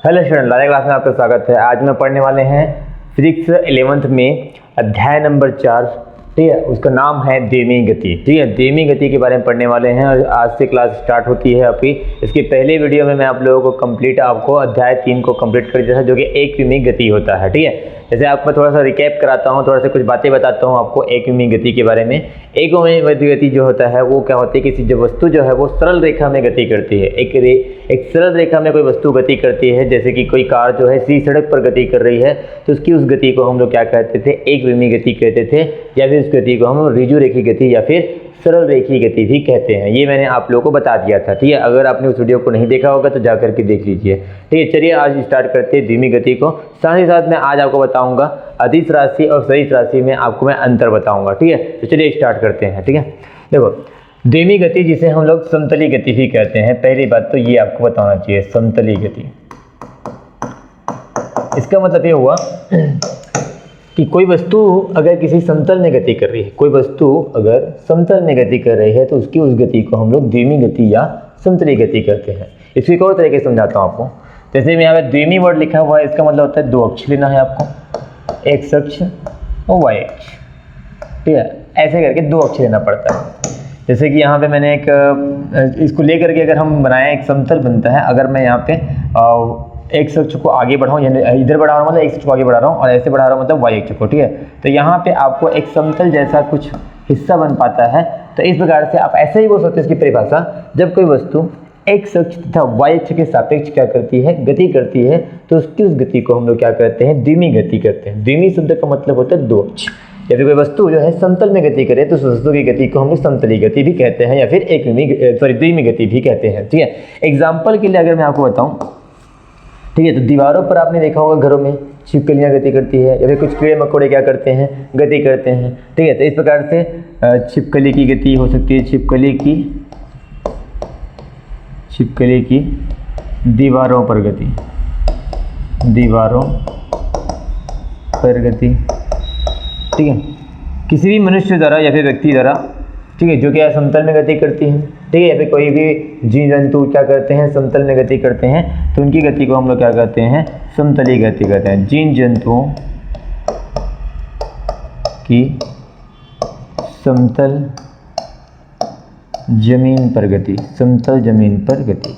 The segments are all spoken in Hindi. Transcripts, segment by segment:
हेलो स्टूडेंट, लाइव क्लास में आपका स्वागत है। आज मैं पढ़ने वाले हैं फिजिक्स 11th में अध्याय नंबर 4। ठीक है, उसका नाम है द्विमीय गति। ठीक है, द्विमीय गति के बारे में पढ़ने वाले हैं और आज से क्लास स्टार्ट होती है आपकी। इसके पहले वीडियो में मैं आप लोगों को आपको अध्याय 3 को कंप्लीट कर दिया था, जो कि एक विमीय गति होता है। ठीक है, जैसे आपको थोड़ा सा रिकैप कराता हूँ, थोड़ा सा कुछ बातें बताता हूँ आपको एक विमीय गति के बारे में। एक विमीय गति जो होता है वो क्या होती है, किसी जो वस्तु जो है वो सरल रेखा में गति करती है। एक सरल रेखा में कोई वस्तु गति करती है, जैसे कि कोई कार जो है सीधी सड़क पर गति कर रही है, तो उसकी उस गति को हम लोग क्या कहते थे, एक विमीय गति कहते थे, या फिर उस गति को हम ऋजु रेखीय गति या फिर सरल रेखीय गति भी कहते हैं। ये मैंने आप लोगों को बता दिया था। ठीक है, अगर आपने उस वीडियो को नहीं देखा होगा तो जा करके देख लीजिए। ठीक है, चलिए आज स्टार्ट करते हैं द्विमीय गति को। साथ ही साथ मैं आज आपको बताऊंगा अदिश राशि और सदिश राशि में आपको मैं अंतर बताऊंगा। ठीक है, तो चलिए स्टार्ट करते हैं। ठीक है, देखो द्विमीय गति जिसे हम लोग समतलीय गति भी कहते हैं। पहली बात तो ये आपको बताना चाहिए, समतलीय गति। इसका मतलब ये हुआ कि कोई वस्तु अगर किसी समतल में गति कर रही है, कोई वस्तु अगर समतल में गति कर रही है तो उसकी उस गति को हम लोग द्विमीय गति या समतलीय गति कहते हैं। इसको एक और तरीके से समझाता हूँ आपको। जैसे यहाँ पे द्विमीय वर्ड लिखा हुआ है, इसका मतलब होता है दो अक्ष लेना है आपको, एक्स अक्ष और वाई अक्ष। ठीक है, ऐसे करके दो अक्ष लेना पड़ता है। जैसे कि यहाँ पे मैंने एक इसको लेकर के अगर हम बनाए एक समतल बनता है। अगर मैं यहाँ पे एक्स अक्ष को आगे बढ़ाऊँ, यानी इधर बढ़ा रहा हूँ मतलब एक्स अक्ष को आगे बढ़ा रहा हूँ, और ऐसे बढ़ा रहा हूँ मतलब वाई अक्ष को। ठीक है, तो यहाँ पे आपको एक समतल जैसा कुछ हिस्सा बन पाता है। तो इस प्रकार से आप ऐसे ही बोल सकते हैं इसकी परिभाषा, जब कोई वस्तु एक्स अक्ष तथा वाई अक्ष के सापेक्ष क्या करती है, गति करती है, तो उसकी उस गति को हम लोग क्या कहते हैं, द्विमीय गति कहते हैं। द्विमीय शब्द का मतलब होता है दो अक्ष। या फिर कोई वस्तु जो है समतल में गति करे तो उस वस्तु की गति को हम लोग समतलीय गति भी कहते हैं, या फिर द्विमीय गति भी कहते हैं। ठीक है, एग्जाम्पल के लिए अगर मैं आपको बताऊं, ठीक है, तो दीवारों पर आपने देखा होगा घरों में छिपकलियाँ गति करती है, या फिर कुछ कीड़े मकोड़े क्या करते हैं, गति करते हैं। ठीक है, तो इस प्रकार से छिपकली की गति हो सकती है, छिपकली की दीवारों पर गति, दीवारों पर गति। ठीक है, किसी भी मनुष्य द्वारा या फिर व्यक्ति द्वारा, ठीक है, जो क्या समतल में गति करती है। ठीक है, या फिर कोई भी जीव जंतु क्या करते हैं, समतल में गति करते हैं, तो उनकी गति को हम लोग क्या कहते हैं, समतलीय गति कहते हैं। जीव जंतुओं की समतल जमीन पर गति, समतल जमीन पर गति।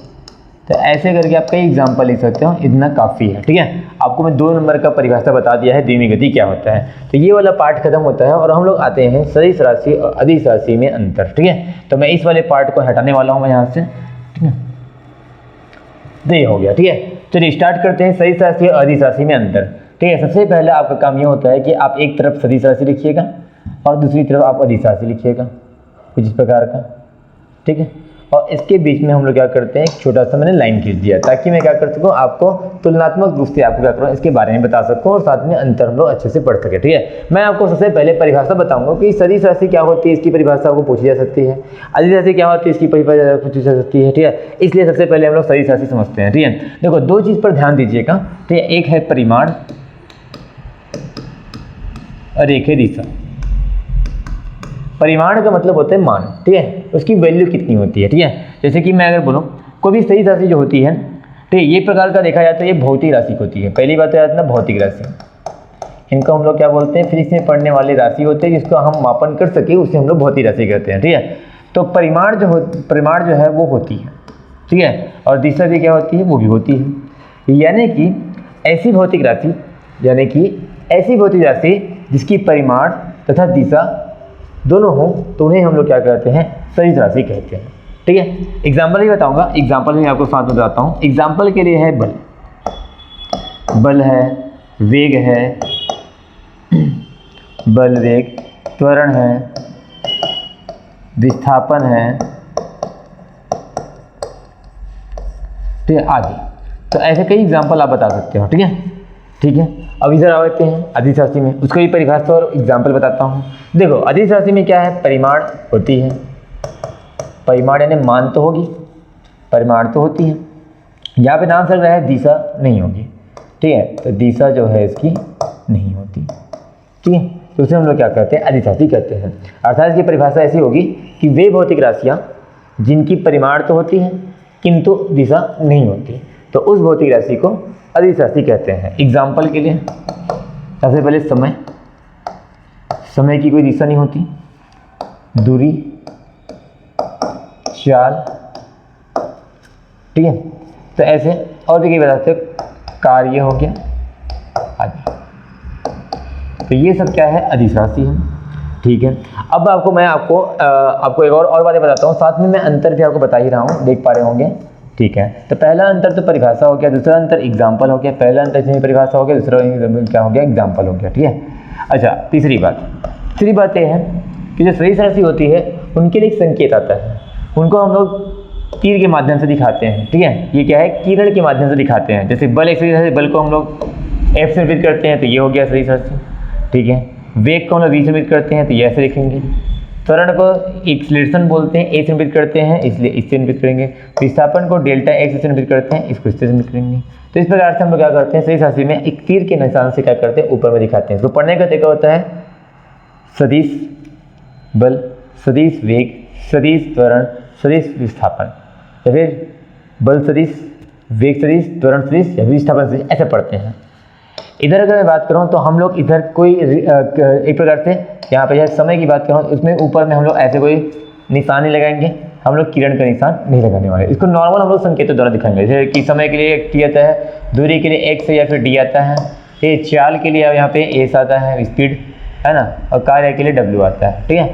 तो ऐसे करके आप कई एग्जाम्पल लिख सकते हो, इतना काफ़ी है। ठीक है, आपको मैं 2 नंबर का परिभाषा बता दिया है द्विमीय गति क्या होता है। तो ये वाला पार्ट खत्म होता है और हम लोग आते हैं सदिश राशि और अदिश राशि में अंतर। ठीक है, तो मैं इस वाले पार्ट को हटाने वाला हूँ मैं यहाँ से। ठीक है, तो ये हो गया। ठीक है, चलिए स्टार्ट करते हैं सदिश राशि और अदिश राशि में अंतर। ठीक है, सबसे पहले आपका काम ये होता है कि आप एक तरफ सदिश राशि लिखिएगा और दूसरी तरफ आप अदिश राशि लिखिएगा, कुछ इस प्रकार का। ठीक है, और इसके बीच में हम लोग क्या करते हैं, एक छोटा सा मैंने लाइन खींच दिया ताकि मैं क्या कर सकूँ, आपको तुलनात्मक रूप से आपको क्या करूँ, इसके बारे में बता सकूँ और साथ में अंतर हम लोग अच्छे से पढ़ सके। ठीक है, मैं आपको सबसे पहले परिभाषा बताऊंगा कि सदिश राशि क्या होती है, इसकी परिभाषा आपको पूछी जा सकती है। अदिश राशि क्या होती है, इसकी परिभाषा पूछी जा सकती है। ठीक है, इसलिए सबसे पहले हम लोग सदिश राशि समझते हैं। ठीक है, देखो दो चीज़ पर ध्यान दीजिएगा। ठीक है, एक है परिमाण और एक है दिशा। परिमाण का मतलब होता है मान। ठीक है, उसकी वैल्यू कितनी होती है। ठीक है, जैसे कि मैं अगर बोलूँ कोई भी सदिश राशि जो होती है, ठीक है, ये प्रकार का देखा जाता है, ये भौतिक राशि होती है। पहली बात तो याद रखना, भौतिक राशि, इनको हम लोग क्या बोलते हैं, फिजिक्स में पढ़ने वाले राशि होते हैं, जिसको हम मापन कर सके उसे हम लोग भौतिक राशि कहते हैं। ठीक है, तो परिमाण जो है वो होती है। ठीक है, और दिशा भी क्या होती है, वो भी होती है। यानी कि ऐसी भौतिक राशि जिसकी परिमाण तथा दिशा दोनों हो, तो उन्हें हम लोग क्या कहते हैं, सदिश राशि कहते हैं। ठीक है, एग्जाम्पल भी बताऊंगा, एग्जाम्पल में आपको साथ में बताता हूँ। एग्जाम्पल के लिए है बल है, वेग है, बल वेग, त्वरण है, विस्थापन है, ठीक है, आदि। तो ऐसे कई एग्जाम्पल आप बता सकते हो। ठीक है, अब इधर आते हैं अदिश राशि में, उसको भी परिभाषा और एग्जाम्पल बताता हूँ। देखो अदिश राशि में क्या है, परिमाण होती है, परिमाण यानी मान तो होगी, परिमाण तो होती है। यहाँ पे नाम चल रहा है दिशा नहीं होगी। ठीक है, तो दिशा जो है इसकी नहीं होती। ठीक है, तो उसे हम लोग क्या कहते हैं, अदिश राशि कहते हैं। अर्थात इसकी परिभाषा ऐसी होगी कि वे भौतिक राशियाँ जिनकी परिमाण तो होती है किंतु दिशा नहीं होती, तो उस भौतिक राशि को अदिश राशि कहते हैं। एग्जाम्पल के लिए सबसे पहले समय, समय की कोई दिशा नहीं होती, दूरी, चाल, ठीक है। तो ऐसे और भी कई बता सकते हो, कार्य हो गया आदि। तो ये सब क्या है, अदिश राशि है, ठीक है। अब मैं आपको एक और बातें बताता हूँ, साथ में मैं अंतर भी आपको बता ही रहा हूँ, देख पा रहे होंगे, ठीक है। तो पहला अंतर तो परिभाषा हो गया, दूसरा अंतर एग्जाम्पल हो गया, पहला अंतर इसमें परिभाषा हो गया, दूसरा क्या हो गया, एग्जाम्पल हो गया, ठीक है। अच्छा, तीसरी बात यह है कि जो सदिश राशि होती है उनके लिए एक संकेत आता है, उनको हम लोग तीर के माध्यम से दिखाते हैं, ठीक है। ये क्या है, किरण के माध्यम से दिखाते हैं। जैसे बल, एक सदिश राशि, बल को हम लोग F से निरूपित करते हैं, तो ये हो गया सदिश राशि, ठीक है। वेग को हम लोग V से निरूपित करते हैं, तो ये ऐसे लिखेंगे। त्वरण को एक्सीलरेशन बोलते हैं, A से निरूपित करते हैं, इसलिए इससे निरूपित करेंगे। विस्थापन को डेल्टा x से निरूपित करते हैं, इसको इससे निरूपित करेंगे। तो इस प्रकार से हम लोग क्या करते हैं, सदिश राशि में एक तीर के निशान से क्या करते हैं, ऊपर में दिखाते हैं। तो पढ़ने का तरीका होता है सदिश बल, सदिश वेग, सदिश त्वरण, सदिश विस्थापन, या फिर बल सदिश, वेग सदिश, त्वरण सदिश या विस्थापन सदिश, ऐसे पढ़ते हैं। इधर अगर मैं बात करूँ तो हम लोग इधर कोई एक प्रकार से यहाँ पे जैसे समय की बात करूँ, उसमें ऊपर में हम लोग ऐसे कोई निशान नहीं लगाएंगे, हम लोग किरण का निशान नहीं लगाने वाले। इसको नॉर्मल हम लोग संकेतों द्वारा दिखाएंगे। जैसे कि समय के लिए टी आता है, दूरी के लिए x या फिर d आता है, ये चाल के लिए यहाँ पे s आता है, स्पीड है ना, और कार्य के लिए w आता है, ठीक है।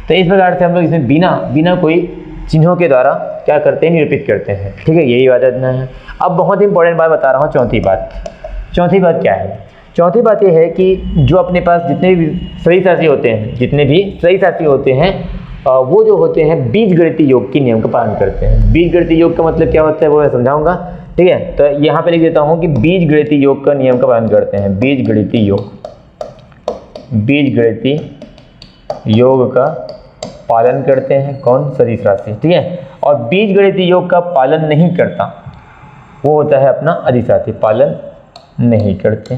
तो इस प्रकार से हम लोग इसमें बिना कोई चिन्हों के द्वारा क्या करते हैं, निरूपित करते हैं, ठीक है। यही बात इतना है। अब बहुत इंपॉर्टेंट बात बता रहा हूँ, चौथी बात क्या है। चौथी बात यह है कि जो अपने पास जितने भी सदिश राशि होते हैं, वो जो होते हैं बीजगणितीय योग के नियम का पालन करते हैं। बीजगणितीय योग का मतलब क्या होता है वो मैं समझाऊंगा, ठीक है। तो यहाँ पे लिख देता हूँ कि बीजगणितीय योग का नियम का पालन करते हैं। बीजगणितीय योग का पालन करते हैं कौन, सदिश राशि, ठीक है। और बीजगणितीय योग का पालन नहीं करता वो होता है अपना अदिश राशि, पालन नहीं करते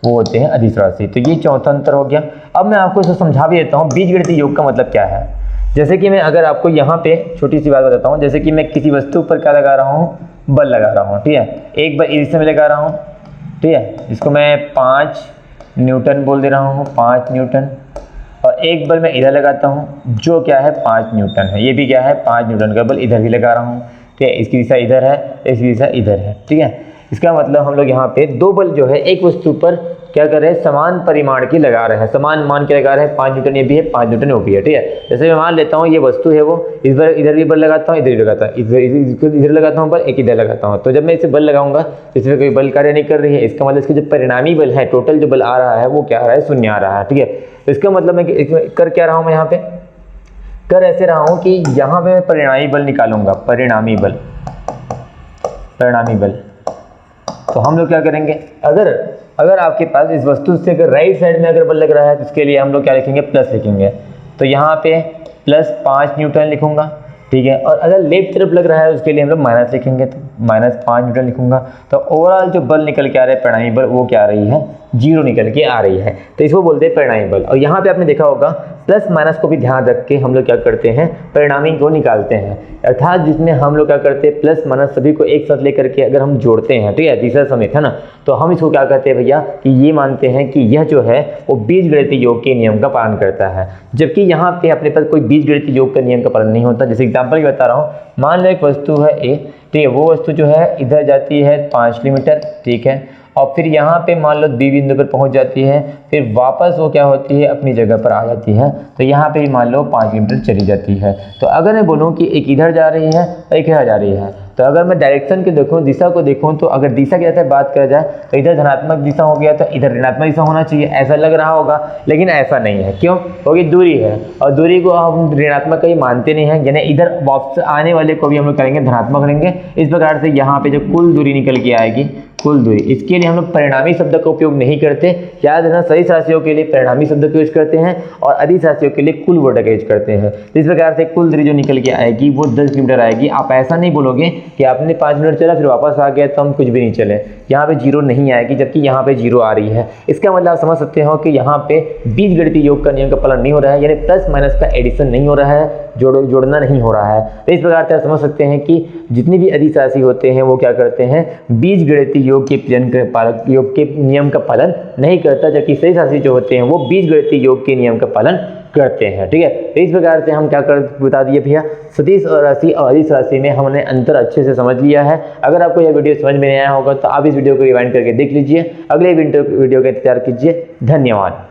वो होते हैं अदिश राशि। तो ये चौथा अंतर हो गया। अब मैं आपको इसको समझा भी देता हूँ बीजगणितीय योग का मतलब क्या है। जैसे कि मैं अगर आपको यहाँ पे छोटी सी बात बताता हूँ, जैसे कि मैं किसी वस्तु पर क्या लगा रहा हूँ, बल लगा रहा हूँ, ठीक है। एक बल इस समय लगा रहा हूँ, ठीक है, जिसको मैं 5 न्यूटन बोल दे रहा हूँ, 5 न्यूटन। और एक बल मैं इधर लगाता हूँ जो क्या है 5 न्यूटन है, ये भी क्या है 5 न्यूटन का बल इधर भी लगा रहा हूँ, ठीक है। इसकी दिशा इधर है, इसकी दिशा इधर है, ठीक है। इसका मतलब हम लोग यहाँ पे दो बल जो है एक वस्तु पर क्या कर रहे हैं, समान परिमाण की लगा रहे हैं, समान मान के लगा रहे हैं। 5 न्यूटन ये भी है, 5 न्यूटन वो भी है, ठीक है। जैसे मैं मान लेता हूँ ये वस्तु है, वो इस बार इधर भी बल लगाता हूँ, इधर भी लगाता हूँ, इधर लगाता हूँ बल, एक इधर लगाता हूँ। तो जब मैं इसे बल लगाऊंगा तो इसमें कोई बल कार्य नहीं कर रही है, इसका मतलब इसके जो परिणामी बल है, टोटल जो बल आ रहा है वो क्या आ रहा है, 0 आ रहा है, ठीक है। तो इसका मतलब मैं कर क्या रहा हूँ, मैं यहाँ पे कर ऐसे रहा हूँ कि यहाँ पे मैं परिणामी बल निकालूंगा, परिणामी बल। तो हम लोग क्या करेंगे, अगर आपके पास इस वस्तु से अगर राइट साइड में अगर बल लग रहा है तो इसके लिए हम लोग क्या लिखेंगे, प्लस लिखेंगे। तो यहाँ पे प्लस 5 न्यूटन लिखूंगा, ठीक है। और अगर लेफ्ट तरफ लग रहा है उसके लिए हम लोग माइनस लिखेंगे, तो -5 न्यूटन लिखूंगा। तो ओवरऑल जो बल निकल के आ रहा है परिणामी बल, वो क्या आ रही है, 0 निकल के आ रही है। तो इसको बोलते हैं परिणामी बल। और यहाँ पे आपने देखा होगा प्लस माइनस को भी ध्यान रख के हम लोग क्या करते हैं, परिणामी को निकालते हैं। अर्थात जिसमें हम लोग क्या करते हैं, प्लस माइनस सभी को एक साथ लेकर के अगर हम जोड़ते हैं, ठीक है, तीसरा समेत है ना, तो हम इसको क्या कहते हैं भैया, कि ये मानते हैं कि यह जो है वो बीजगणितीय योग के नियम का पालन करता है। जबकि यहाँ पे अपने पास कोई बीजगणितीय योग का नियम का पालन नहीं होता। जैसे एग्जाम्पल बता रहा हूँ, मान लो एक वस्तु है ए, ठीक है, वो वस्तु जो है इधर जाती है 5 किलोमीटर, ठीक है, और फिर यहाँ पे मान लो बी बिंदु पर पहुँच जाती है, फिर वापस वो क्या होती है, अपनी जगह पर आ जाती है। तो यहाँ पे मान लो 5 किलोमीटर चली जाती है। तो अगर मैं बोलूँ कि एक इधर जा रही है और एक इधर जा रही है, तो अगर मैं डायरेक्शन के देखूँ, दिशा को देखूँ, तो अगर दिशा की जैसे बात करा जाए तो इधर धनात्मक दिशा हो गया, तो इधर ऋणात्मक दिशा होना चाहिए, ऐसा लग रहा होगा। लेकिन ऐसा नहीं है, क्यों, क्योंकि दूरी है और दूरी को हम ऋणात्मक कहीं मानते नहीं हैं, यानी इधर वापस आने वाले को भी हम लोग करेंगे धनात्मक करेंगे। इस प्रकार से यहाँ पे जो कुल दूरी निकल के आएगी, कुल दूरी, इसके लिए हम लोग परिणामी शब्द का उपयोग नहीं करते। याद रखना, सदिश राशियों के लिए परिणामी शब्द का यूज करते हैं और अदिश राशियों के लिए कुल वर्ड का यूज करते हैं। इस प्रकार से कुल दूरी जो निकल के आएगी वो 10 किलोमीटर आएगी। आप ऐसा नहीं बोलोगे कि आपने 5 मिनट चला फिर वापस आ गया तो हम कुछ भी नहीं चले, यहाँ पे 0 नहीं आएगी, जबकि यहाँ पे 0 आ रही है। इसका मतलब आप समझ सकते हो कि यहाँ पे बीजगणितीय योग का नियम का पालन नहीं हो रहा है, यानी प्लस माइनस का एडिशन नहीं हो रहा है, जोड़ना नहीं हो रहा है। तो इस प्रकार से आप समझ सकते हैं कि जितनी भी अदिश राशि होते हैं वो क्या करते हैं, बीजगणितीय योग के नियम का पालन नहीं करता, जबकि शेष राशि जो होते हैं वो बीजगणितीय योग के नियम का पालन करते हैं। ठीक है, तो इस प्रकार से हम क्या कर बता दिए भैया, सदिश राशि और अदिश राशि में हमने अंतर अच्छे से समझ लिया है। अगर आपको यह वीडियो समझ में नहीं आया होगा तो आप इस वीडियो को रिवाइंड करके देख लीजिए। अगले वीडियो का इंतजार कीजिए। धन्यवाद।